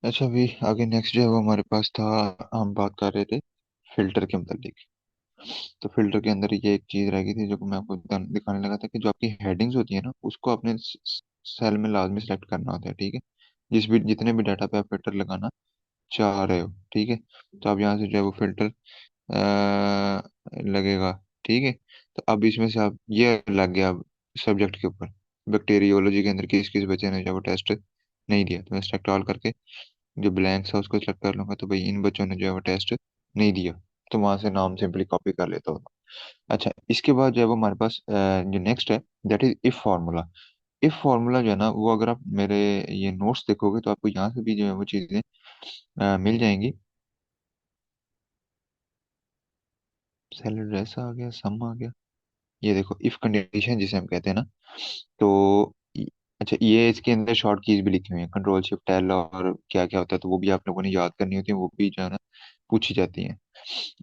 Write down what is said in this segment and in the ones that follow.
अच्छा, अभी आगे नेक्स्ट जो है वो हमारे पास था। हम बात कर रहे थे फिल्टर के मतलब। तो फिल्टर के अंदर ये एक चीज रह गई थी जो कि मैं आपको दिखाने लगा था कि जो आपकी हेडिंग्स होती है ना, उसको अपने सेल में लाजमी सेलेक्ट करना होता है, ठीक है। जितने भी डाटा पे आप फिल्टर लगाना चाह रहे हो, ठीक है। तो आप यहाँ से जो है वो फिल्टर लगेगा, ठीक है। तो अब इसमें से आप ये लग गया अब सब्जेक्ट के ऊपर, बैक्टीरियोलॉजी के अंदर किस किस बच्चे ने जो है वो टेस्ट नहीं दिया, तो मैं सेलेक्ट ऑल करके जो ब्लैंक्स है उसको सेलेक्ट कर लूंगा। तो भाई इन बच्चों ने जो है वो टेस्ट नहीं दिया, तो वहां से नाम सिंपली कॉपी कर लेता हूँ। अच्छा, इसके बाद जो है वो हमारे पास जो नेक्स्ट है, that is if formula. If formula जो है ना, वो अगर आप मेरे ये नोट्स देखोगे तो आपको यहाँ से भी जो है वो चीजें मिल जाएंगी। सेल एड्रेस आ गया, सम आ गया। ये देखो इफ कंडीशन जिसे हम कहते हैं ना, तो अच्छा, ये इसके अंदर शॉर्ट कीज भी लिखी हुई है, कंट्रोल शिफ्ट एल, और क्या क्या होता है तो वो भी आप लोगों ने याद करनी होती है, वो भी जो है ना पूछी जाती है।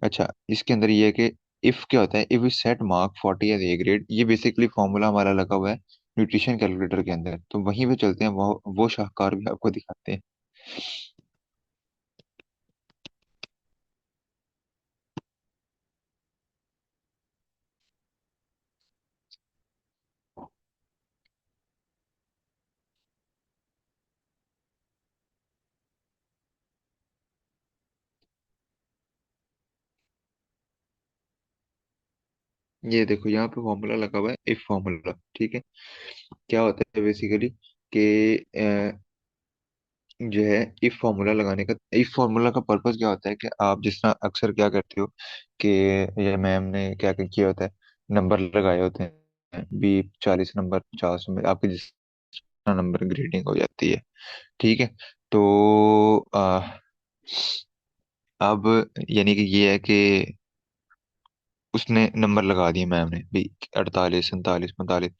अच्छा, इसके अंदर ये है कि इफ क्या होता है, if we set mark 40 as a grade, ये बेसिकली फॉर्मूला हमारा लगा हुआ है न्यूट्रिशन कैलकुलेटर के अंदर। तो वहीं पे चलते हैं, वो शाहकार भी आपको दिखाते हैं। ये देखो यहाँ पे फॉर्मूला लगा हुआ है इफ फॉर्मूला, ठीक है। क्या होता है बेसिकली कि जो है इफ फॉर्मूला लगाने का, इफ फॉर्मूला का पर्पस क्या होता है कि आप जिस तरह अक्सर क्या करते हो कि ये मैम ने क्या क्या किया होता है, नंबर लगाए होते हैं, 20 40 नंबर 50 नंबर, आपके जिस तरह नंबर ग्रेडिंग हो जाती है, ठीक है। तो अब यानी कि ये है कि उसने नंबर लगा दिए मैम ने भी, 48 47 45।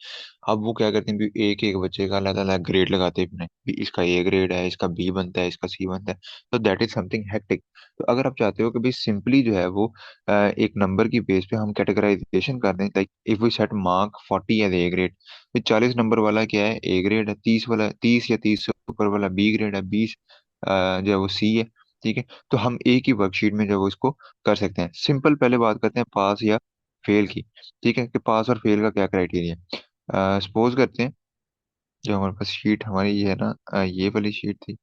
अब वो क्या करते हैं भी, एक एक बच्चे का अलग अलग ग्रेड लगाते हैं अपने भी, इसका ए ग्रेड है, इसका बी बनता है, इसका सी बनता है। तो दैट इज समथिंग हेक्टिक। तो अगर आप चाहते हो कि भाई सिंपली जो है वो एक नंबर की बेस पे हम कैटेगराइजेशन कर दें, like if we set mark 40 as a grade, 40 number वाला क्या है, ए ग्रेड है, 30 वाला 30 या 30 से ऊपर वाला बी ग्रेड है, 20 जो है वो सी है, ठीक है। तो हम एक ही वर्कशीट में जो है वो इसको कर सकते हैं। सिंपल पहले बात करते हैं पास या फेल की, ठीक है, कि पास और फेल का क्या क्राइटेरिया है। सपोज करते हैं जो हमारे पास शीट हमारी ये है ना, ये वाली शीट थी,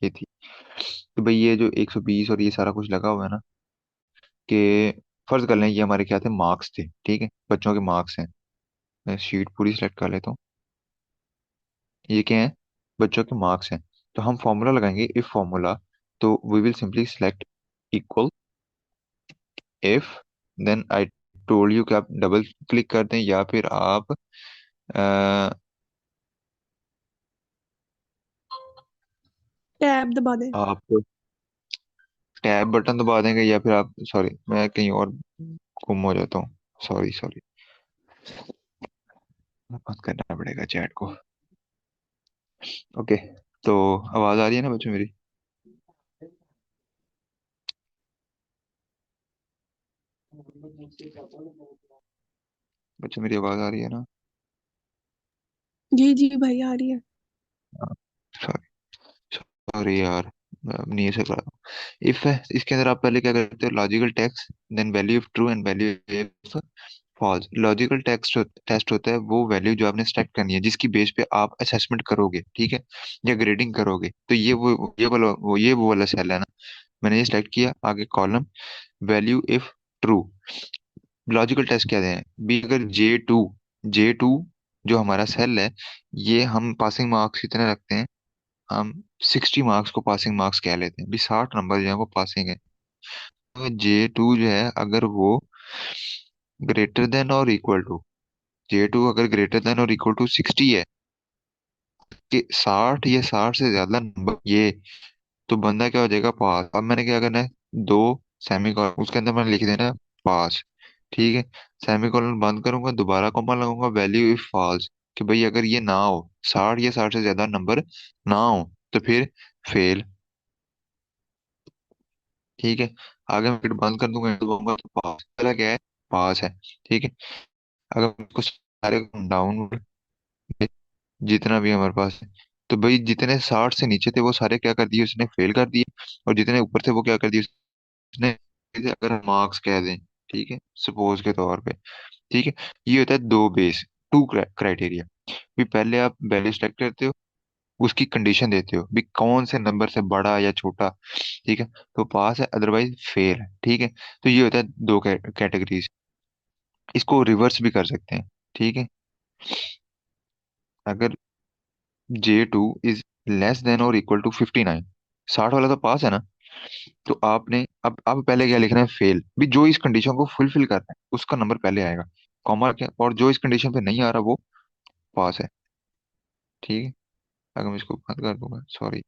ये थी। तो भाई ये जो 120 और ये सारा कुछ लगा हुआ है ना, कि फर्ज कर लें ये हमारे क्या थे, मार्क्स थे, ठीक है, बच्चों के मार्क्स हैं। मैं शीट पूरी सेलेक्ट कर लेता हूँ। ये क्या है, बच्चों के मार्क्स हैं। तो हम फॉर्मूला लगाएंगे इफ फॉर्मूला। तो we will simply select equal if, then I told you कि आप डबल क्लिक कर दें, या फिर आप टैब दबा दे। आप टैब बटन दबा देंगे, या फिर आप, सॉरी मैं कहीं और गुम हो जाता हूँ, सॉरी सॉरी, बंद करना पड़ेगा चैट को। ओके, तो आवाज आ रही है ना बच्चों मेरी? बच्चों मेरी आवाज आ रही है ना? जी जी भाई आ रही है। सॉरी, सॉरी यार, मैं अब नहीं ऐसे कर रहा हूँ। इफ है, इसके अंदर आप पहले क्या करते हो, logical text, then value of true and value of false. Logical text test होता है वो वैल्यू जो आपने सेलेक्ट करनी है, जिसकी बेस पे आप असेसमेंट करोगे, ठीक है, या ग्रेडिंग करोगे। तो ये वो वाला सेल है ना, मैंने ये सिलेक्ट किया, आगे column value if true. Logical test क्या है भी, अगर जे टू जो हमारा सेल है, ये हम पासिंग मार्क्स कितने रखते हैं, हम 60 मार्क्स को पासिंग मार्क्स कह लेते हैं भी, 60 नंबर जो है वो पासिंग है। तो जे टू जो है अगर वो ग्रेटर देन और इक्वल टू, जे टू अगर ग्रेटर देन और इक्वल टू 60 है, कि 60 या 60 से ज्यादा नंबर ये, तो बंदा क्या हो जाएगा, पास। अब मैंने क्या करना है, दो सेमी कॉलन उसके अंदर मैंने लिख देना है पास, ठीक है। सेमी कॉलन बंद करूंगा, दोबारा कॉमा लगाऊंगा, वैल्यू इफ फॉल्स, कि भाई अगर ये ना हो, 60 या 60 से ज्यादा नंबर ना हो, तो फिर फेल, ठीक है। आगे मैं फिर बंद कर दूंगा, तो कहूंगा तो पास, पहला क्या है, पास है, ठीक है। अगर मैं इसको सारे डाउन, जितना भी हमारे पास है, तो भाई जितने 60 से नीचे थे वो सारे क्या कर दिए उसने, फेल कर दिए। और जितने ऊपर थे वो क्या कर दिए उसने, अगर मार्क्स कह दें, ठीक है, सपोज के तौर पे, ठीक है। ये होता है दो बेस, टू क्राइटेरिया। भी पहले आप वैल्यू सेलेक्ट करते हो, उसकी कंडीशन देते हो भी कौन से नंबर से बड़ा या छोटा, ठीक है, तो पास है, अदरवाइज फेल है, ठीक है। तो ये होता है दो कैटेगरीज। इसको रिवर्स भी कर सकते हैं, ठीक है। अगर J2 इज लेस देन और इक्वल टू 59, 60 वाला तो पास है ना, तो आपने अब पहले क्या लिखना है, फेल भी, जो इस कंडीशन को फुलफिल कर रहा है उसका नंबर पहले आएगा, कॉमा क्या, और जो इस कंडीशन पे नहीं आ रहा वो पास है, ठीक है। अगर मैं इसको बंद कर दूंगा, सॉरी।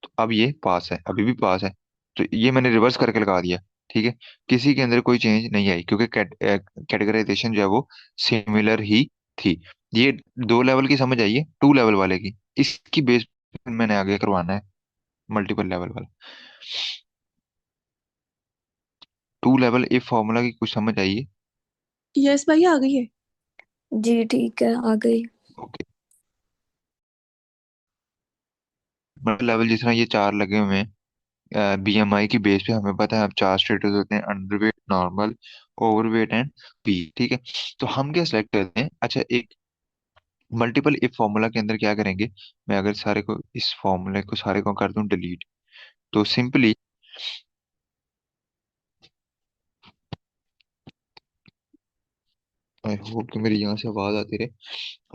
तो अब ये पास है, अभी भी पास है। तो ये मैंने रिवर्स करके लगा दिया, ठीक है। किसी के अंदर कोई चेंज नहीं आई क्योंकि कैटेगराइजेशन जो है वो सिमिलर ही थी। ये दो लेवल की समझ आई है, टू लेवल वाले की, इसकी बेस पे मैंने आगे करवाना है मल्टीपल लेवल वाला। टू लेवल इफ फॉर्मूला की कुछ समझ आई है? यस भाई आ गई है। जी ठीक है, आ गई। ओके। मल्टीपल लेवल जिस तरह ये चार लगे हुए हैं, बीएमआई की बेस पे हमें पता है अब चार स्टेटस होते हैं, underweight, normal, overweight and P, ठीक है। तो हम क्या सिलेक्ट करते हैं, अच्छा एक मल्टीपल इफ फॉर्मूला के अंदर क्या करेंगे, मैं अगर सारे को इस फॉर्मूले को सारे को कर दूं डिलीट, तो सिंपली, आई होप कि मेरी यहाँ से आवाज आती रहे।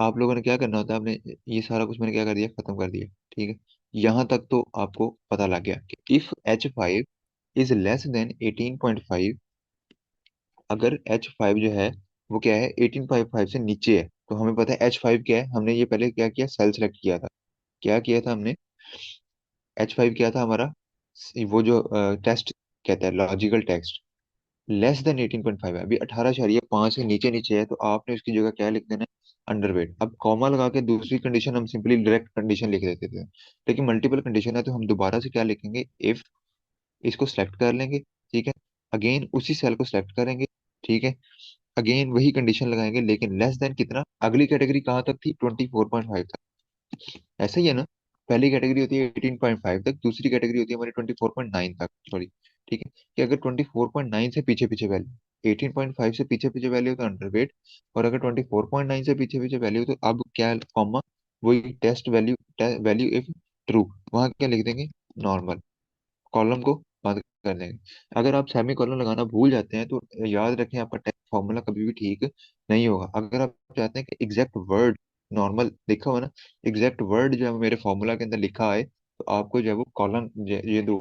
आप लोगों ने क्या करना होता है, आपने ये सारा कुछ मैंने क्या कर दिया, खत्म कर दिया, ठीक है। यहाँ तक तो आपको पता लग गया कि if H5 is less than 18.5, अगर H5 जो है वो क्या है, 18.5 से नीचे है, तो हमें पता है H5 क्या है, हमने ये पहले क्या किया, सेल सेलेक्ट किया था। क्या किया था हमने, H5 क्या था हमारा, वो जो टेस्ट कहता है लॉजिकल टेस्ट, लेस देन 18.5 है, अभी 18.5 से नीचे नीचे है, तो आपने उसकी जगह क्या लिख देना है, अंडरवेट। अब कॉमा लगा के दूसरी कंडीशन हम सिंपली डायरेक्ट कंडीशन लिख देते थे, लेकिन मल्टीपल कंडीशन है तो हम दोबारा से क्या लिखेंगे, इफ, इसको सेलेक्ट कर लेंगे, ठीक है, अगेन उसी सेल को सेलेक्ट करेंगे, ठीक है, अगेन वही कंडीशन लगाएंगे, लेकिन लेस देन कितना, अगली कैटेगरी कहाँ तक थी, 24.5 तक, ऐसा ही है ना। पहली कैटेगरी होती है 18.5 तक, दूसरी कैटेगरी होती है हमारी 24.9 तक, सॉरी, ठीक है। कि अगर 24.9 से पीछे पीछे वैल्यू, 18.5 से पीछे पीछे वैल्यू हो तो अंडरवेट, और अगर 24.9 से पीछे पीछे वैल्यू हो तो अब क्या, कॉमा, वही test value, value if true, वहां क्या लिख देंगे, नॉर्मल, कॉलम को बंद कर देंगे। अगर आप सेमी कॉलम लगाना भूल जाते हैं तो याद रखें आपका टेक्स्ट फॉर्मूला कभी भी ठीक नहीं होगा। अगर आप चाहते हैं कि एग्जैक्ट वर्ड नॉर्मल लिखा हुआ ना, एग्जैक्ट वर्ड जो है वो मेरे फॉर्मूला के अंदर लिखा है, तो आपको जो है वो कॉलम, ये दो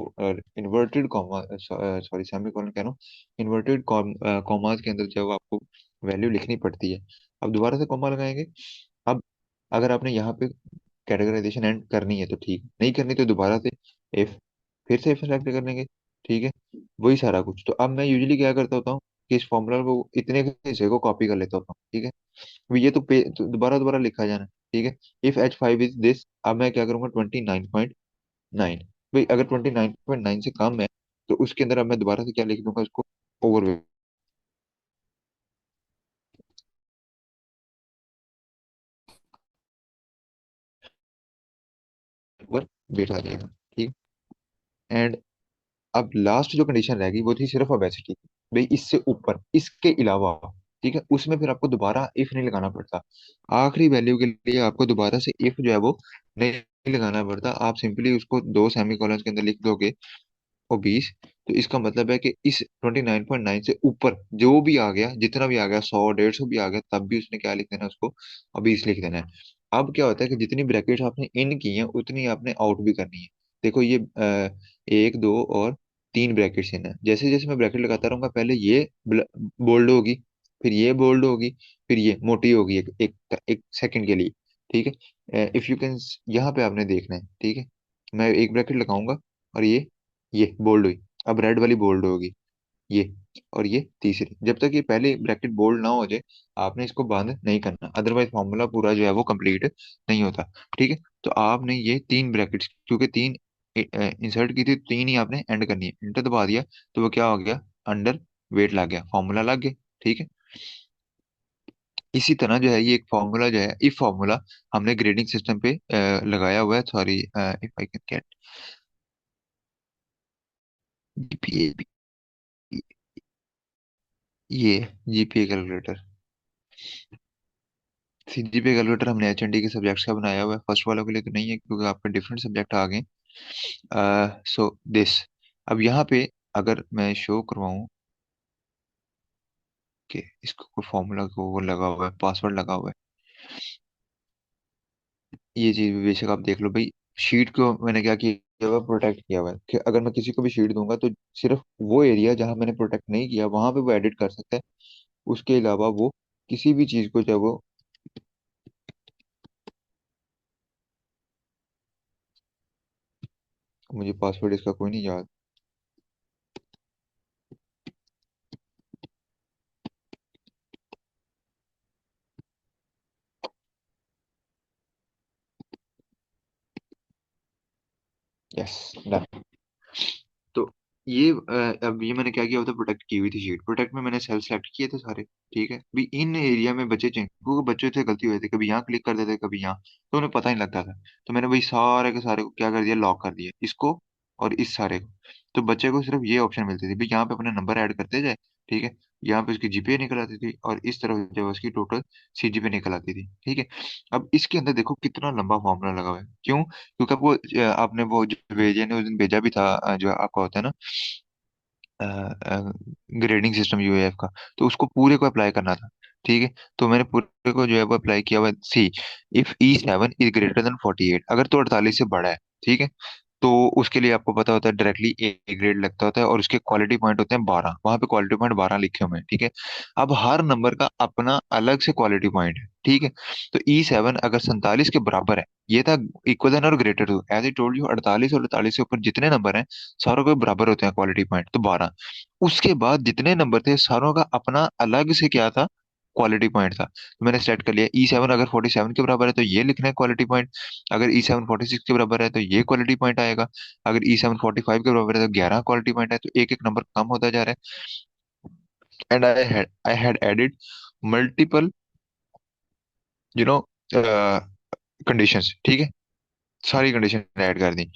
inverted comma, sorry semi column कह रहा हूँ, इन्वर्टेड कॉमास के अंदर जो है वो आपको वैल्यू लिखनी पड़ती है। अब दोबारा से कॉमा लगाएंगे। अब अगर आपने यहाँ पे कैटेगराइजेशन एंड करनी है तो ठीक, नहीं करनी तो दोबारा से इफ, फिर से सेलेक्ट कर लेंगे, ठीक है, वही सारा कुछ। तो अब मैं यूजुअली क्या करता होता हूँ कि इस फॉर्मूला को इतने के हिस्से को कॉपी कर लेता होता हूँ, ठीक है। अब ये तो दोबारा दोबारा लिखा जाना, ठीक है। इफ H5 इज दिस, अब मैं क्या करूंगा, 29.9, भाई अगर 29.9 से कम है तो उसके अंदर अब मैं दोबारा से क्या लिख दूंगा, उसको ओवर वेट आ जाएगा, ठीक। एंड अब लास्ट जो कंडीशन रहेगी वो थी सिर्फ ओबेसिटी, भाई इससे ऊपर इसके अलावा, ठीक है, उसमें फिर आपको दोबारा इफ नहीं लगाना पड़ता। आखिरी वैल्यू के लिए आपको दोबारा से इफ जो है वो नहीं लगाना पड़ता, आप सिंपली उसको दो सेमी कॉलन्स के अंदर लिख दोगे, और 20। तो इसका मतलब है कि इस 29.9 से ऊपर जो भी आ गया, जितना भी आ गया, 100 150 भी आ गया, तब भी उसने क्या लिख देना है, उसको और 20 लिख देना है। अब क्या होता है कि जितनी ब्रैकेट आपने इन की हैं उतनी आपने आउट भी करनी है। देखो ये एक दो और तीन ब्रैकेट्स इन है, जैसे जैसे मैं ब्रैकेट लगाता रहूंगा, पहले ये बोल्ड होगी, फिर ये बोल्ड होगी, फिर ये मोटी होगी एक सेकंड के लिए, ठीक है। इफ यू कैन, यहाँ पे आपने देखना है, ठीक है, मैं एक ब्रैकेट लगाऊंगा और ये बोल्ड हुई, अब रेड वाली बोल्ड होगी, ये, और ये तीसरी, जब तक ये पहले ब्रैकेट बोल्ड ना हो जाए आपने इसको बंद नहीं करना, अदरवाइज फॉर्मूला पूरा जो है वो कंप्लीट नहीं होता, ठीक है। तो आपने ये तीन ब्रैकेट्स, क्योंकि तीन इंसर्ट की थी, तीन ही आपने एंड करनी है, इंटर दबा दिया तो वो क्या हो गया, अंडर वेट लग गया, फॉर्मूला लग गया। ठीक है। इसी तरह जो है ये एक फॉर्मूला जो है, इफ फॉर्मूला हमने ग्रेडिंग सिस्टम पे लगाया हुआ है। Sorry, if I can get GPA, ये जीपीए कैलकुलेटर। सीजीपीए कैलकुलेटर हमने एचएनडी के सब्जेक्ट्स का बनाया हुआ है, फर्स्ट वालों के लिए तो नहीं है क्योंकि आपके डिफरेंट सब्जेक्ट आ गए। सो दिस, अब यहाँ पे अगर मैं शो करवाऊँ कि इसको कोई फॉर्मूला को वो लगा हुआ है, पासवर्ड लगा हुआ है, ये चीज भी बेशक आप देख लो भाई। शीट को मैंने क्या किया हुआ, प्रोटेक्ट किया हुआ है कि अगर मैं किसी को भी शीट दूंगा तो सिर्फ वो एरिया जहां मैंने प्रोटेक्ट नहीं किया वहां पे वो एडिट कर सकता है। उसके अलावा वो किसी भी चीज को जब वो, मुझे पासवर्ड इसका कोई नहीं याद। Yes, done. तो ये अब ये मैंने क्या किया होता, प्रोटेक्ट की हुई थी शीट, प्रोटेक्ट में मैंने सेल सेलेक्ट किए थे सारे। ठीक है, भी इन एरिया में बचे चेंज, क्योंकि बच्चे थे गलती हुई थी, कभी यहाँ क्लिक कर देते कभी यहाँ, तो उन्हें पता नहीं लगता था। तो मैंने भाई सारे के सारे को क्या कर दिया, लॉक कर दिया इसको और इस सारे को। तो बच्चे को सिर्फ ये ऑप्शन मिलती थी भाई, यहाँ पे अपने नंबर ऐड करते जाए। ठीक है, यहाँ पे उसकी जीपीए निकल आती थी और इस तरफ जो है उसकी टोटल सीजीपीए निकल आती थी। ठीक है। अब इसके अंदर देखो कितना लंबा फॉर्मूला लगा हुआ है, क्यों? क्योंकि आपको आपने वो जो भेजे ने उस दिन भेजा भी था, जो आपका होता है ना ग्रेडिंग सिस्टम यूएएफ का, तो उसको पूरे को अप्लाई करना था। ठीक है, तो मैंने पूरे को जो है वो अप्लाई किया हुआ। See, if E7 is greater than 48, अगर तो 48 से बड़ा है, ठीक है, तो उसके लिए आपको पता होता है डायरेक्टली ए ग्रेड लगता होता है और उसके क्वालिटी पॉइंट होते हैं 12, वहां पे क्वालिटी पॉइंट 12 लिखे हुए हैं। ठीक है, अब हर नंबर का अपना अलग से क्वालिटी पॉइंट है। ठीक है, तो E7 अगर 47 के बराबर है, ये था इक्वल देन और greater to, as I told you, 48 और 48 से ऊपर जितने नंबर हैं सारों के बराबर होते हैं क्वालिटी पॉइंट, तो 12। उसके बाद जितने नंबर थे सारों का अपना अलग से क्या था, क्वालिटी पॉइंट था। तो मैंने सेलेक्ट कर लिया, E7 अगर 47 के बराबर है तो ये लिखना है क्वालिटी पॉइंट, अगर E7 46 के बराबर है तो ये क्वालिटी पॉइंट आएगा, अगर E7 45 के बराबर है तो 11 क्वालिटी पॉइंट है। तो एक एक नंबर कम होता जा रहा है। And I had added multiple, you know, conditions. ठीक है, सारी कंडीशन ऐड कर दी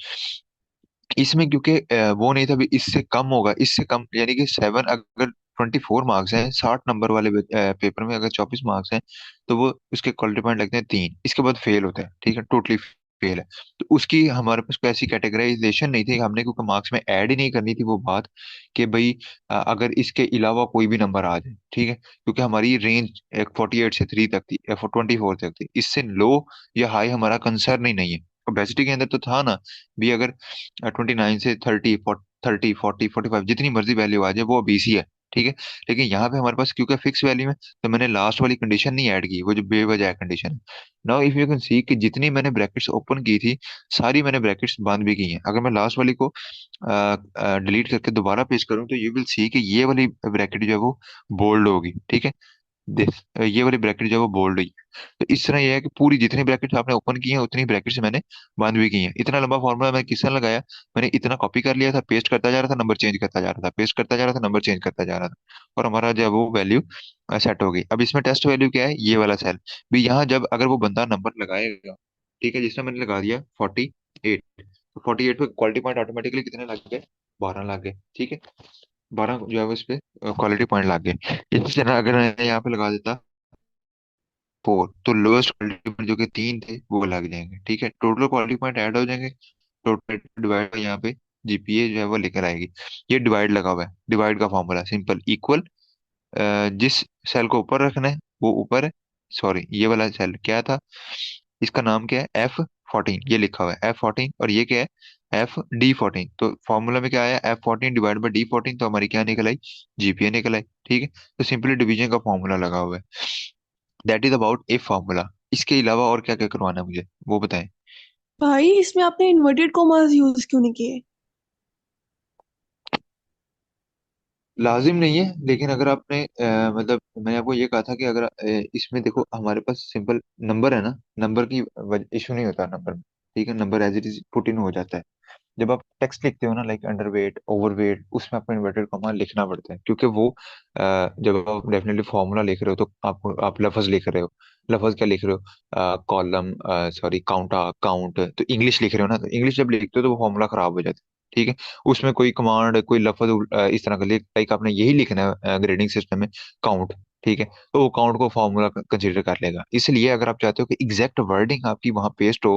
इसमें, क्योंकि वो नहीं था भी इससे कम होगा, इससे कम यानी कि 7, अगर 24 मार्क्स हैं 60 नंबर वाले पेपर में, अगर 24 मार्क्स हैं तो वो उसके क्वालिटी पॉइंट लगते हैं 3, इसके बाद फेल होता है। ठीक है, टोटली फेल है। तो उसकी हमारे पास कोई ऐसी कैटेगराइजेशन नहीं थी हमने, क्योंकि मार्क्स में ऐड ही नहीं करनी थी वो बात कि भाई अगर इसके अलावा कोई भी नंबर आ जाए। ठीक है, क्योंकि हमारी रेंज 48 से 3 तक थी, 24 तक थी, इससे लो या हाई हमारा कंसर्न ही नहीं है। ओबेसिटी के अंदर तो था ना भी, अगर 29 से 30, 30, 40, 45 जितनी मर्जी वैल्यू आ जाए वो बीसी है। ठीक है, लेकिन यहाँ पे हमारे पास क्योंकि फिक्स वैल्यू है, तो मैंने लास्ट वाली कंडीशन नहीं ऐड की, वो जो बेवजह कंडीशन है। Now if you can see कि जितनी मैंने ब्रैकेट्स ओपन की थी सारी मैंने ब्रैकेट्स बंद भी की हैं। अगर मैं लास्ट वाली को डिलीट करके दोबारा पेश करूँ तो यू विल सी कि ये वाली ब्रैकेट जो है वो बोल्ड होगी। ठीक है, दिस, ये वाली ब्रैकेट जो है वो बोल्ड हुई। तो इस तरह ये है कि पूरी जितनी ब्रैकेट्स आपने ओपन की हैं उतनी ब्रैकेट्स मैंने बंद भी की हैं। इतना लंबा फॉर्मूला मैं किसने लगाया, मैंने इतना कॉपी कर लिया था, पेस्ट करता जा रहा था, नंबर चेंज करता जा रहा था, पेस्ट करता जा रहा था, नंबर चेंज करता जा रहा था, और हमारा जो है वो वैल्यू सेट हो गई। अब इसमें टेस्ट वैल्यू क्या है, ये वाला सेल भी, यहाँ जब अगर वो बंदा नंबर लगाएगा, ठीक है, जिसमें मैंने लगा दिया 48, तो 48 पे क्वालिटी पॉइंट ऑटोमेटिकली कितने लग गए, 12 लग गए। ठीक है, 12 जो है वो इस पे क्वालिटी पॉइंट लग गए। इसी तरह अगर मैं यहाँ पे लगा देता 4, तो लोएस्ट क्वालिटी पॉइंट जो कि 3 थे वो लग जाएंगे। ठीक है, टोटल क्वालिटी पॉइंट ऐड हो जाएंगे, टोटल डिवाइड यहाँ पे जीपीए जो है वो लेकर आएगी। ये डिवाइड लगा हुआ है, डिवाइड का फॉर्मूला सिंपल, इक्वल, जिस सेल को ऊपर रखना है वो ऊपर है। सॉरी, ये वाला सेल क्या था, इसका नाम क्या है, F14, ये लिखा हुआ है F14, और ये क्या है, FD14। तो फॉर्मूला में क्या आया, F14 डिवाइड बाई D14, तो हमारी क्या निकल आई, जीपीए निकल आई। ठीक है, तो सिंपली डिवीजन का फॉर्मूला लगा हुआ है। That is about a formula. इसके अलावा और क्या क्या करवाना है मुझे वो बताएं। भाई इसमें आपने इन्वर्टेड कॉमास यूज क्यों नहीं किए? लाजिम नहीं है, लेकिन अगर आपने मतलब मैंने आपको ये कहा था कि अगर इसमें देखो हमारे पास सिंपल नंबर है ना, नंबर की इशू नहीं होता नंबर में। ठीक है, number as it is put in हो जाता है। जब आप टेक्स्ट लिखते हो ना, लाइक अंडरवेट ओवरवेट, उसमें आपको इन्वर्टेड कॉमा लिखना पड़ता है, क्योंकि वो जब आप डेफिनेटली फॉर्मूला लिख रहे हो तो आप लफज लिख रहे हो। लफज क्या लिख रहे हो? कॉलम, सॉरी, काउंट, तो इंग्लिश लिख रहे हो ना, तो इंग्लिश जब लिखते हो तो वो फॉर्मूला खराब हो जाता है। ठीक है। उसमें कोई कमांड, कोई लफज इस तरह का लाइक आपने यही लिखना है ग्रेडिंग सिस्टम में, काउंट। ठीक है। तो वो काउंट को फॉर्मूला कंसीडर कर लेगा। इसलिए अगर आप चाहते हो कि एग्जैक्ट वर्डिंग आपकी वहां पेस्ट हो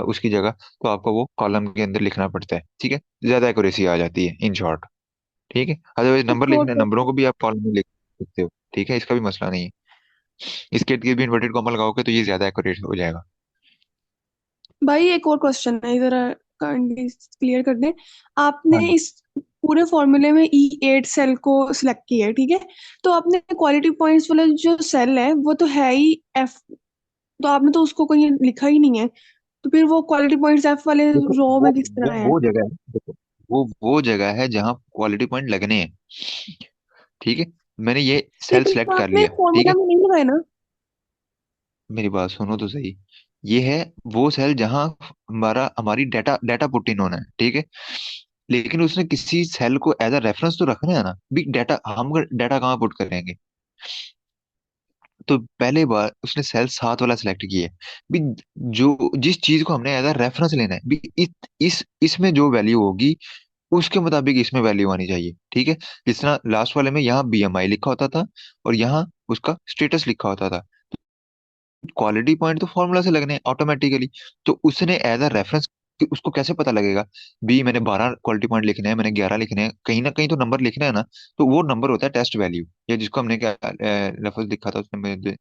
उसकी जगह, तो आपको वो कॉलम के अंदर लिखना पड़ता है। ठीक है। ज्यादा एक्यूरेसी आ जाती है इन शॉर्ट। ठीक है। अदरवाइज नंबर एक और लिखने, नंबरों को भी आप कॉलम में लिख सकते हो। ठीक है, इसका भी मसला नहीं है। इसके इर्द गिर्द भी इन्वर्टेड कॉमा लगाओगे तो ये ज्यादा एक्यूरेट हो जाएगा। भाई, एक और क्वेश्चन है, जरा क्लियर कर दें। हाँ आपने जी। इस पूरे फॉर्मूले में E8 सेल को सिलेक्ट किया है, ठीक है। तो आपने क्वालिटी पॉइंट्स वाला जो सेल है वो तो है ही F, तो आपने तो उसको कहीं लिखा ही नहीं है। तो फिर वो क्वालिटी पॉइंट्स F वाले देखो रो वो में किस वो तरह है? वो जगह है, देखो वो जगह है जहाँ क्वालिटी पॉइंट लगने हैं। ठीक है। मैंने ये सेल लेकिन सिलेक्ट वो कर आपने लिया। ठीक फॉर्मूला है। में नहीं लगाया ना। मेरी बात सुनो तो सही। ये है वो सेल जहां हमारी डाटा डाटा पुट इन होना है। ठीक है। लेकिन उसने किसी सेल को एज अ रेफरेंस तो रखना है ना, भी डाटा, हम डाटा कहाँ पुट करेंगे? तो पहले बार उसने सेल 7 वाला सिलेक्ट किया है। भी जो जिस चीज को हमने एज अ रेफरेंस लेना है, भी इसमें जो वैल्यू होगी उसके मुताबिक इसमें वैल्यू आनी चाहिए। ठीक है। जिस तरह लास्ट वाले में यहाँ बीएमआई लिखा होता था और यहाँ उसका स्टेटस लिखा होता था। क्वालिटी पॉइंट तो फॉर्मूला से लगने ऑटोमेटिकली। तो उसने एज अ रेफरेंस, उसको कैसे पता लगेगा? बी मैंने 12 क्वालिटी पॉइंट लिखने हैं, मैंने 11 लिखने हैं, कहीं ना कहीं तो नंबर लिखना है ना। तो वो नंबर होता है टेस्ट वैल्यू, या जिसको हमने क्या लफ्ज लिखा था उसने,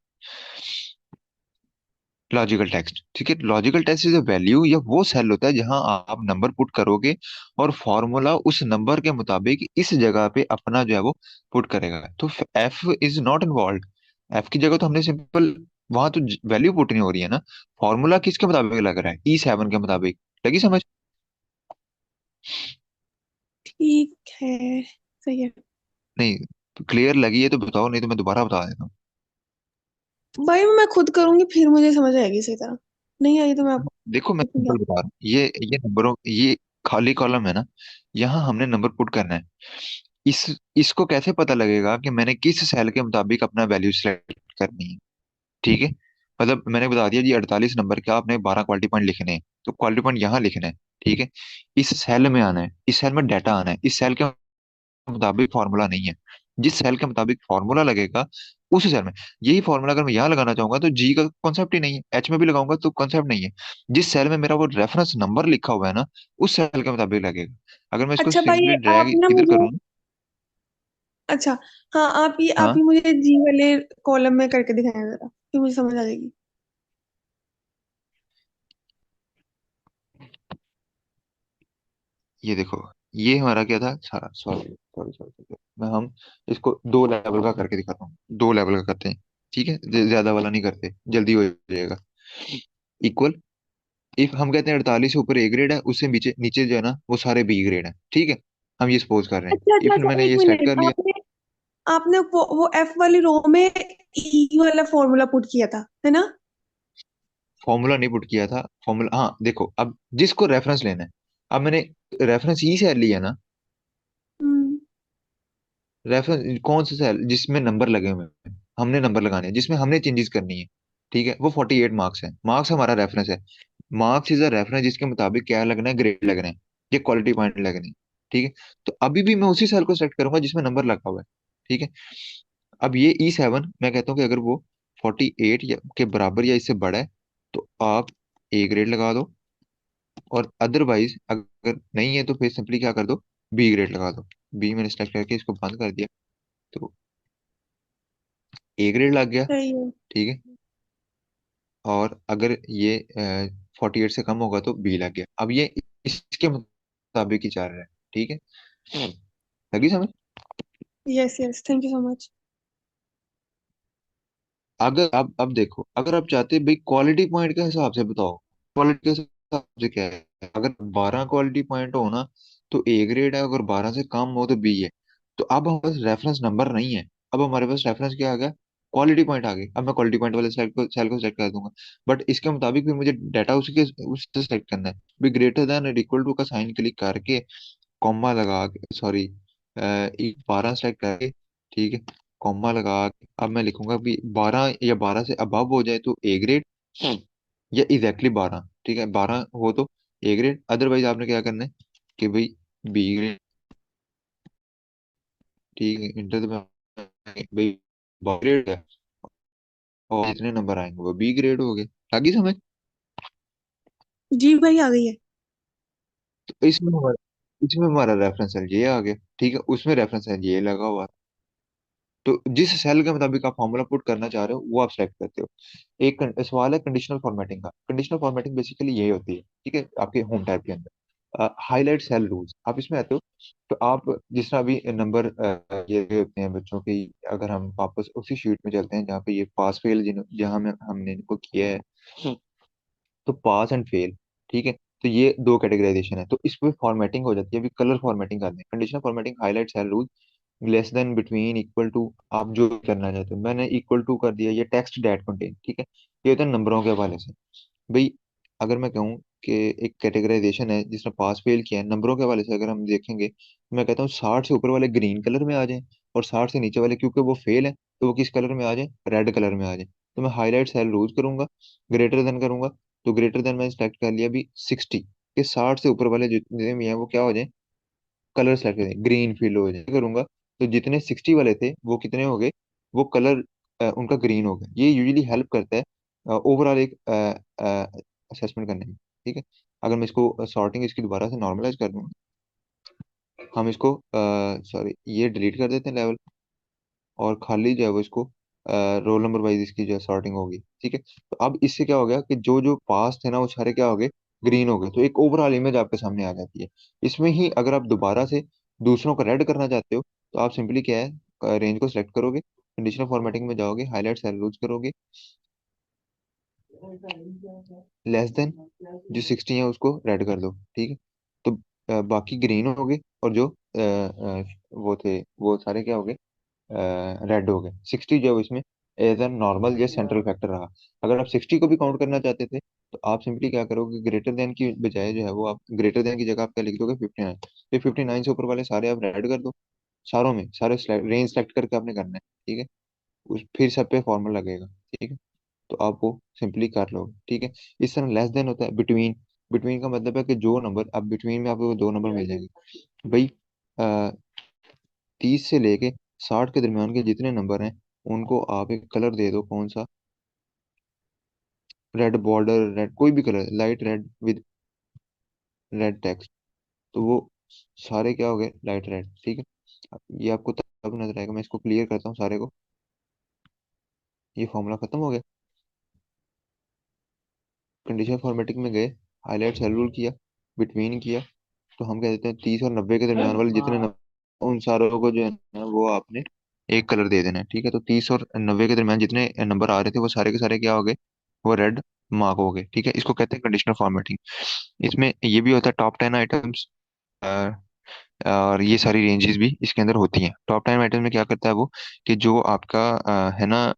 लॉजिकल टेक्स्ट। ठीक है। Logical text is a value, या वो सेल होता है जहां आप नंबर पुट करोगे और फॉर्मूला उस नंबर के मुताबिक इस जगह पे अपना जो है वो पुट करेगा। तो F is not involve. F की जगह तो हमने सिंपल वहां तो वैल्यू पुट नहीं हो रही है ना। फॉर्मूला किसके मुताबिक लग रहा है? E7 के मुताबिक। लगी समझ? ठीक है, सही है। नहीं, क्लियर लगी है तो बताओ, नहीं तो मैं दोबारा बता देता हूँ। भाई मैं खुद करूंगी फिर मुझे समझ आएगी सही तरह। नहीं आई तो मैं आपको देखो मैं पूछूंगी। सिंपल बता रहा हूँ, ये नंबरों, ये खाली कॉलम है ना, यहाँ हमने नंबर पुट करना है। इस इसको कैसे पता लगेगा कि मैंने किस सेल के मुताबिक अपना वैल्यू सेलेक्ट करनी है? ठीक है। मतलब मैंने बता दिया जी 48 नंबर का आपने 12 क्वालिटी पॉइंट लिखने हैं, तो क्वालिटी पॉइंट यहाँ लिखना है। ठीक है। इस सेल में आना है, इस सेल में डाटा आना है, इस सेल के मुताबिक फॉर्मूला नहीं है। जिस सेल के मुताबिक फॉर्मूला लगेगा उस सेल में, यही फॉर्मूला अगर मैं यहाँ लगाना चाहूंगा तो जी का कॉन्सेप्ट ही नहीं है, एच में भी लगाऊंगा तो कॉन्सेप्ट नहीं है। जिस सेल में मेरा वो रेफरेंस नंबर लिखा हुआ है ना, उस सेल के मुताबिक लगेगा। अगर मैं इसको अच्छा भाई, सिंपली आप ड्रैग ना इधर मुझे, करूँ। अच्छा, हाँ, आप हाँ, ही मुझे जी वाले कॉलम में करके दिखाएं जरा, फिर मुझे समझ आ जाएगी। ये देखो, ये हमारा क्या था सारा, सॉरी सॉरी सॉरी, मैं हम इसको 2 लेवल का करके दिखाता हूँ। 2 लेवल का करते हैं। ठीक है। ज्यादा वाला नहीं करते, जल्दी हो जाएगा। इक्वल, इफ हम कहते हैं 48 से ऊपर ए ग्रेड है, उससे नीचे नीचे जो है ना वो सारे बी ग्रेड है। ठीक है। हम ये सपोज कर रहे हैं। अच्छा अच्छा इफ अच्छा, मैंने एक ये सेलेक्ट मिनट, कर लिया। आपने आपने वो एफ वाली रो में ई वाला फॉर्मूला पुट किया था, है ना? फॉर्मूला नहीं पुट किया था। फॉर्मूला, हाँ देखो, अब जिसको रेफरेंस लेना है, अब मैंने रेफरेंस ई से लिया ना। हम्म। रेफरेंस कौन सा सेल जिसमें नंबर लगे हुए हैं, हमने नंबर लगाने हैं, जिसमें हमने चेंजेस करनी है। ठीक है। वो 48 मार्क्स है, मार्क्स हमारा रेफरेंस है। मार्क्स इज अ रेफरेंस जिसके मुताबिक क्या लगना है, ग्रेड लगना है, ये क्वालिटी पॉइंट लगने हैं। ठीक है। तो अभी भी मैं उसी सेल को सेलेक्ट करूंगा जिसमें नंबर लगा हुआ है। ठीक है। अब ये E7 मैं कहता हूँ कि अगर वो 48 या के बराबर या इससे बड़ा है तो आप ए ग्रेड लगा दो, और अदरवाइज अगर नहीं है तो फिर सिंपली क्या कर दो, बी ग्रेड लगा दो। बी मैंने सेलेक्ट करके इसको बंद कर दिया, तो ए ग्रेड लग गया। सही है। ठीक है। और अगर ये 48 से कम होगा तो बी लग गया। अब ये इसके मुताबिक ही चल रहा है। ठीक है। लगी समझ? Yes yes, thank you so much. अगर अब देखो, अगर आप चाहते भाई क्वालिटी पॉइंट के हिसाब से बताओ, क्वालिटी के हिसाब से क्या है, अगर 12 क्वालिटी पॉइंट हो ना तो ए ग्रेड है, अगर 12 से कम हो तो बी है। तो अब हमारे पास रेफरेंस नंबर नहीं है, अब हमारे पास रेफरेंस क्या आ गया, क्वालिटी पॉइंट आ गए, अब मैं क्वालिटी पॉइंट वाले सेल को सेलेक्ट कर दूंगा। बट इसके मुताबिक फिर मुझे डाटा उसके उससे सेलेक्ट करना है। भी ग्रेटर देन और इक्वल टू का साइन क्लिक करके, कॉमा लगा के, सॉरी, 12 सेलेक्ट करके, ठीक है, कॉमा लगा के अब मैं लिखूंगा भी 12 या 12 से अबव हो जाए तो ए ग्रेड, या एग्जैक्टली 12, ठीक है, 12 हो तो ए ग्रेड, अदरवाइज आपने क्या करना है कि भाई बी ग्रेड, ठीक है, इंटर भाई ग्रेड है, और जितने नंबर आएंगे वो बी ग्रेड हो गए। आगे समझ? जी भाई, आ गई है। तो इसमें हमारा रेफरेंस सेल ये आ गया, ठीक है, उसमें रेफरेंस सेल ये लगा हुआ है। तो जिस सेल के मुताबिक आप फॉर्मूला पुट करना चाह रहे हो वो आप सेलेक्ट करते हो। सवाल है कंडीशनल फॉर्मेटिंग का। कंडीशनल फॉर्मेटिंग बेसिकली यही होती है, ठीक है, आपके होम टाइप के अंदर हाईलाइट सेल रूल्स, आप इसमें आते हो। तो आप जिस तरह अभी नंबर ये होते हैं बच्चों की, अगर हम वापस उसी शीट में चलते हैं जहाँ पे ये पास फेल जहाँ में हमने इनको किया है, तो पास एंड फेल, ठीक है, तो ये दो कैटेगराइजेशन है, तो इसमें फॉर्मेटिंग हो जाती है। अभी कलर फॉर्मेटिंग करनी है, conditional formatting, highlight cell rule, less than, between, equal to, आप जो भी करना चाहते हो। मैंने इक्वल टू कर दिया, ये टेक्स्ट डैट कंटेन, ठीक है, ये होता है नंबरों के हवाले से। भाई अगर मैं कहूँ कि एक कैटेगराइजेशन है जिसने पास फेल किया है नंबरों के हवाले से, अगर हम देखेंगे तो मैं कहता हूँ 60 से ऊपर वाले ग्रीन कलर में आ जाएं, और 60 से नीचे वाले क्योंकि वो फेल है तो वो किस कलर में आ जाए, रेड कलर में आ जाए। तो मैं हाईलाइट सेल रूज करूंगा, ग्रेटर देन करूंगा, तो ग्रेटर देन मैंने सेलेक्ट कर लिया अभी 60 के, 60 से ऊपर वाले जितने भी हैं वो क्या हो जाए, कलर सेलेक्ट करें, ग्रीन फील हो जाए करूंगा। तो जितने 60 वाले थे वो कितने हो गए, वो कलर उनका ग्रीन हो गया। ये यूजुअली हेल्प करता है ओवरऑल एक असेसमेंट करने में, ठीक है। अगर मैं इसको सॉर्टिंग इसकी दोबारा से नॉर्मलाइज कर दूंगा, हम इसको सॉरी ये डिलीट कर देते हैं लेवल, और खाली जो है वो इसको रोल नंबर वाइज इसकी जो है सॉर्टिंग होगी, ठीक है। तो अब इससे क्या हो गया कि जो जो पास थे ना वो सारे क्या हो गए, ग्रीन हो गए, तो एक ओवरऑल इमेज आपके सामने आ जाती है। इसमें ही अगर आप दोबारा से दूसरों को रेड करना चाहते हो तो आप सिंपली क्या है, रेंज को सिलेक्ट करोगे, कंडीशनल फॉर्मेटिंग में जाओगे, हाईलाइट सेल रूज करोगे, लेस देन, जो 60 है उसको रेड कर दो, ठीक है। तो बाकी ग्रीन हो गए, और जो वो थे वो सारे क्या हो गए, रेड हो गए। 60 जो है इसमें एज एन नॉर्मल या सेंट्रल फैक्टर रहा। अगर आप 60 को भी काउंट करना चाहते थे तो आप सिंपली क्या करोगे, ग्रेटर देन की बजाय जो है वो आप ग्रेटर देन की जगह आप क्या लिख दोगे, 59। तो 59 से ऊपर वाले सारे आप रेड कर दो, सारों में सारे रेंज सेलेक्ट करके आपने करना है, ठीक है। उस फिर सब पे फॉर्मूला लगेगा, ठीक है। तो आप वो सिंपली कर लोगे, ठीक है। इस तरह लेस देन होता है बिटवीन। बिटवीन का मतलब है कि जो नंबर, अब बिटवीन में आपको दो नंबर मिल जाएंगे भाई, 30 से लेके 60 के दरमियान के जितने नंबर हैं उनको आप एक कलर दे दो, कौन सा, रेड बॉर्डर, रेड कोई भी colour, light read with red text, तो वो सारे क्या हो गए, लाइट रेड, ठीक है। अब ये आपको तब नजर आएगा, मैं इसको क्लियर करता हूँ सारे को। ये फॉर्मूला खत्म हो गया, कंडीशन फॉर्मेटिंग में गए, हाईलाइट सेल रूल किया, बिटवीन किया, तो हम कह देते हैं 30 और 90 के दरमियान वाले जितने नंबर, उन सारों को जो है ना वो आपने एक कलर दे देना है, ठीक है। तो 30 और 90 के दरमियान जितने नंबर आ रहे थे वो सारे के सारे क्या हो गए, वो रेड मार्क हो गए, ठीक है। इसको कहते हैं कंडीशनल फॉर्मेटिंग। इसमें ये भी होता है टॉप 10 आइटम्स, और ये सारी रेंजेस भी इसके अंदर होती हैं। टॉप 10 आइटम में क्या करता है वो, कि जो आपका है ना,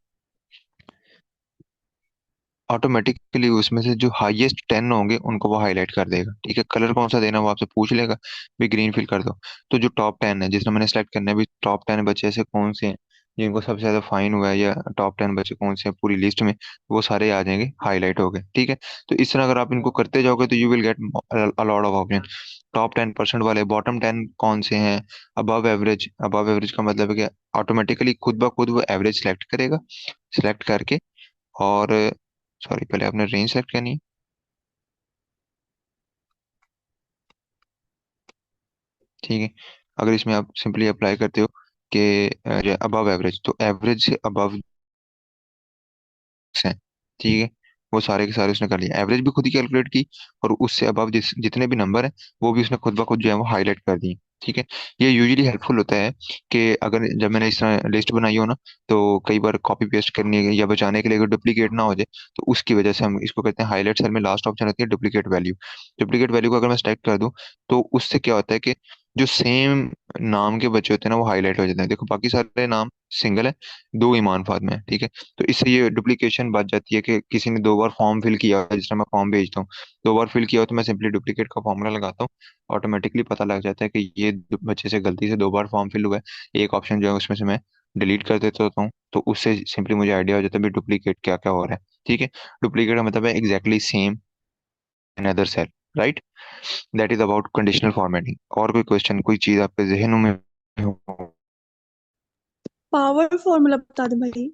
ऑटोमेटिकली उसमें से जो हाईएस्ट 10 होंगे उनको वो हाईलाइट कर देगा, ठीक है। कलर कौन सा देना वो आपसे पूछ लेगा, भी ग्रीन फिल कर दो। तो जो टॉप 10 है जिसमें मैंने सेलेक्ट करना है, भी टॉप 10 बच्चे ऐसे कौन से हैं जिनको सबसे ज्यादा फाइन हुआ है, या टॉप 10 बच्चे कौन से हैं पूरी लिस्ट में, वो सारे आ जाएंगे हाईलाइट हो गए, ठीक है। तो इस तरह अगर आप इनको करते जाओगे तो you will get a lot of option. Top 10% वाले, बॉटम 10 कौन से हैं, अबव एवरेज। अबव एवरेज का मतलब है कि ऑटोमेटिकली खुद ब खुद वो एवरेज सेलेक्ट करेगा, सेलेक्ट करके, और सॉरी पहले आपने रेंज सेलेक्ट करनी है, ठीक है। अगर इसमें आप सिंपली अप्लाई करते हो कि अबव एवरेज, तो एवरेज से अबव हैं, ठीक है, वो सारे के सारे उसने कर लिया, एवरेज भी खुद ही कैलकुलेट की, और उससे अबव जितने भी नंबर हैं वो भी उसने खुद ब खुद जो है वो हाईलाइट कर दिए, ठीक है। ये यूजुअली हेल्पफुल होता है कि अगर जब मैंने इस तरह लिस्ट बनाई हो ना, तो कई बार कॉपी पेस्ट करने या बचाने के लिए अगर डुप्लीकेट ना हो जाए, तो उसकी वजह से हम इसको कहते हैं हाईलाइट सेल में लास्ट ऑप्शन होती है डुप्लीकेट वैल्यू। डुप्लीकेट वैल्यू को अगर मैं सेलेक्ट कर दूं तो उससे क्या होता है कि जो सेम नाम के बच्चे होते हैं ना वो हाईलाइट हो जाते हैं। देखो बाकी सारे नाम सिंगल है, दो ईमान फातिमा है, ठीक है। तो इससे ये डुप्लीकेशन बच जाती है कि किसी ने दो बार फॉर्म फिल किया है, जिस तरह मैं फॉर्म भेजता हूँ, दो बार फिल किया हो तो मैं सिंपली डुप्लीकेट का फॉर्मूला लगाता हूँ, ऑटोमेटिकली पता लग जाता है कि ये बच्चे से गलती से दो बार फॉर्म फिल हुआ है, एक ऑप्शन जो है उसमें से मैं डिलीट कर देता होता हूँ, तो उससे सिंपली मुझे आइडिया हो जाता है भी डुप्लीकेट क्या क्या हो रहा है, ठीक है। डुप्लीकेट का मतलब है exactly same another cell, right. That is about conditional formatting. और कोई क्वेश्चन, कोई चीज आपके जहनों में हो? पावर फॉर्मूला बता दे भाई।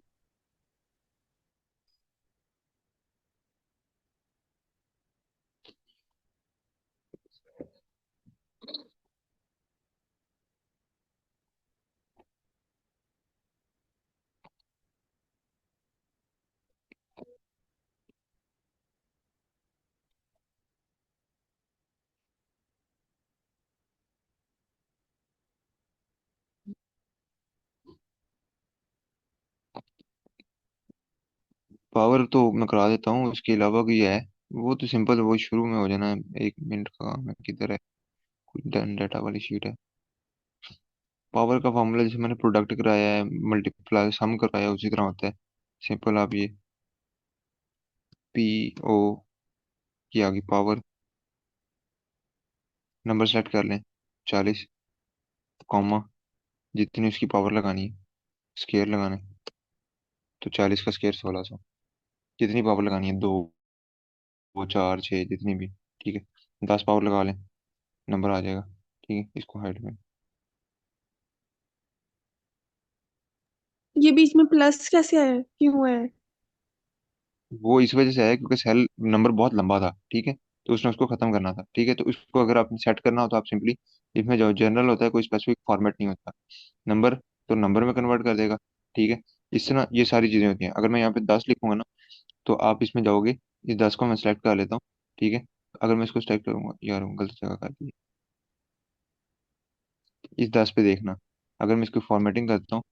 पावर तो मैं करा देता हूँ, उसके अलावा कोई है? वो तो सिंपल, वो शुरू में हो जाना है, 1 मिनट का काम है, किधर है? डन डाटा वाली शीट है। पावर का फॉर्मूला जैसे मैंने प्रोडक्ट कराया है, मल्टीप्लाई सम कराया है, उसी तरह होता है। सिंपल, आप ये पी ओ की आगे पावर, नंबर सेलेक्ट कर लें, 40, कॉमा, जितनी उसकी पावर लगानी है, स्केयर लगाना है, तो 40 का स्केयर 1600, जितनी पावर लगानी है, दो, वो चार छः जितनी भी, ठीक है। 10 पावर लगा लें, नंबर आ जाएगा, ठीक है। इसको हाइड में, ये बीच में प्लस कैसे आया, क्यों है? वो इस वजह से है क्योंकि सेल नंबर बहुत लंबा था, ठीक है, तो उसने उसको खत्म करना था, ठीक है। तो उसको अगर आपने सेट करना हो तो आप सिंपली, इसमें जो जनरल होता है, कोई स्पेसिफिक फॉर्मेट नहीं होता, नंबर तो नंबर में कन्वर्ट कर देगा, ठीक है। इस तरह ये सारी चीजें होती हैं। अगर मैं यहाँ पे 10 लिखूंगा ना, तो आप इसमें जाओगे, इस 10 को मैं सेलेक्ट कर लेता हूँ, ठीक है। अगर मैं इसको सेलेक्ट करूंगा, यार गलत जगह कर दी, इस 10 पे देखना, अगर मैं इसकी फॉर्मेटिंग करता हूँ,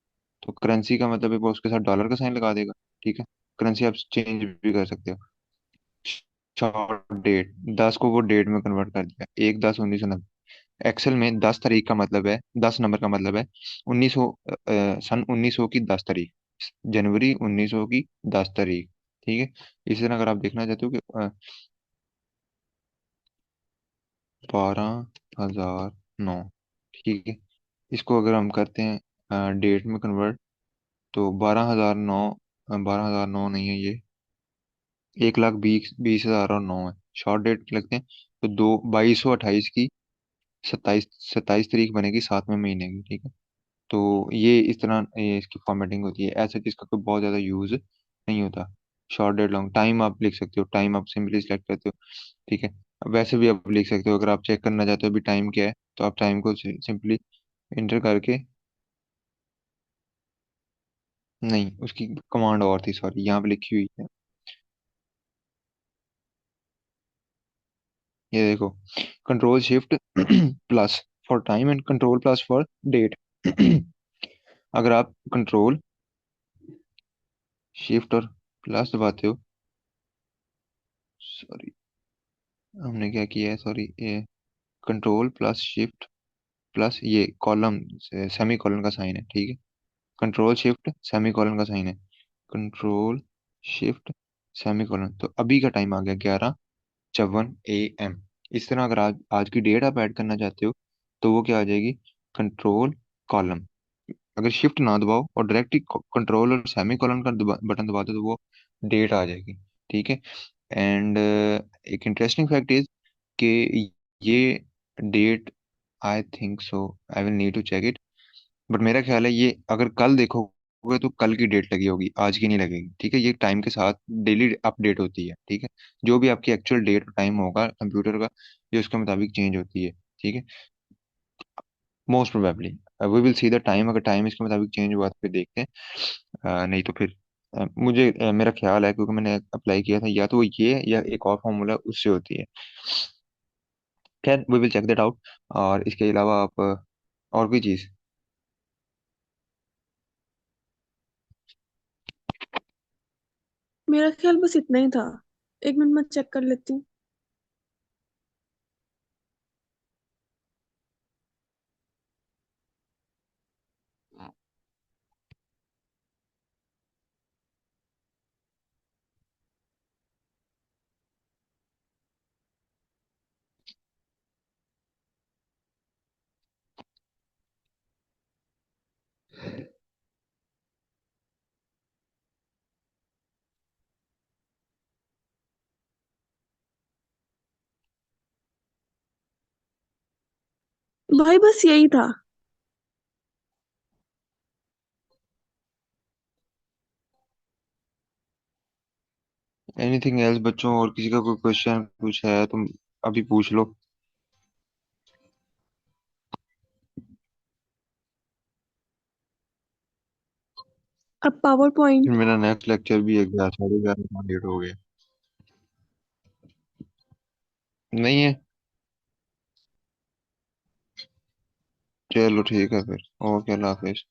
तो करेंसी का मतलब है वो उसके साथ डॉलर का साइन लगा देगा, ठीक है। करेंसी आप चेंज भी कर सकते हो। शॉर्ट डेट, 10 को वो डेट में कन्वर्ट कर दिया, 1/10/1990। एक्सेल में 10 तारीख का मतलब है, 10 नंबर का मतलब है 1900, सन 1900 की 10 तारीख, जनवरी 1900 की 10 तारीख, ठीक है। इसी तरह अगर आप देखना चाहते हो कि 12,009, ठीक है, इसको अगर हम करते हैं डेट में कन्वर्ट, तो 12,009, 12,009 नहीं है ये, 1,20,20,009 है। शॉर्ट डेट लगते हैं, तो दो 2228 की 27 तारीख बनेगी 7वें महीने की, ठीक है। तो ये इस तरह ये इसकी फॉर्मेटिंग होती है, ऐसा इसका कोई बहुत ज़्यादा यूज नहीं होता। शॉर्ट डेट लॉन्ग टाइम आप लिख सकते हो, टाइम आप सिंपली सिलेक्ट करते हो, ठीक है। वैसे भी आप लिख सकते हो, अगर आप चेक करना चाहते हो अभी टाइम क्या है, तो आप टाइम को सिंपली इंटर करके, नहीं उसकी कमांड और थी, सॉरी, यहाँ पे लिखी हुई है, ये देखो, control shift plus for time and control plus for date. अगर आप कंट्रोल शिफ्ट और प्लस दबाते हो, सॉरी हमने क्या किया है, सॉरी, ये कंट्रोल प्लस शिफ्ट प्लस ये कॉलम, सेमी कॉलन का साइन है, ठीक है। कंट्रोल शिफ्ट सेमी कॉलन का साइन है, कंट्रोल शिफ्ट सेमी कॉलन, तो अभी का टाइम आ गया 11:54 AM। इस तरह अगर आज की डेट आप ऐड करना चाहते हो, तो वो क्या आ जाएगी, कंट्रोल कॉलम, अगर शिफ्ट ना दबाओ और डायरेक्ट ही कंट्रोल और सेमी कॉलन का बटन दबा दो, तो वो डेट आ जाएगी, ठीक है। एंड एक इंटरेस्टिंग फैक्ट इज कि ये date, I think so, I will need to check it, but मेरा ख्याल है ये अगर कल देखोगे तो कल की डेट लगी होगी, आज की नहीं लगेगी, ठीक है। ये टाइम के साथ डेली अपडेट होती है, ठीक है। जो भी आपकी एक्चुअल डेट और टाइम होगा कंप्यूटर का, ये उसके मुताबिक चेंज होती है, ठीक है। Most probably we will see the time, अगर टाइम इसके मुताबिक चेंज हुआ तो फिर देखते हैं, नहीं तो फिर मेरा ख्याल है, क्योंकि मैंने अप्लाई किया था, या तो वो ये या एक और फॉर्मूला उससे होती है। खैर we will check that out. और इसके अलावा आप और कोई चीज़? मेरा ख्याल बस इतना ही था। 1 मिनट में चेक कर लेती हूँ। भाई बस यही था। एनीथिंग एल्स बच्चों, और किसी का कोई क्वेश्चन कुछ है तुम अभी पूछ लो। अब पावर फिर पॉइंट। मेरा नेक्स्ट लेक्चर भी है, 11, 11:30 लेट हो गया। नहीं है? चलो ठीक है फिर, ओके, अल्लाह हाफिज।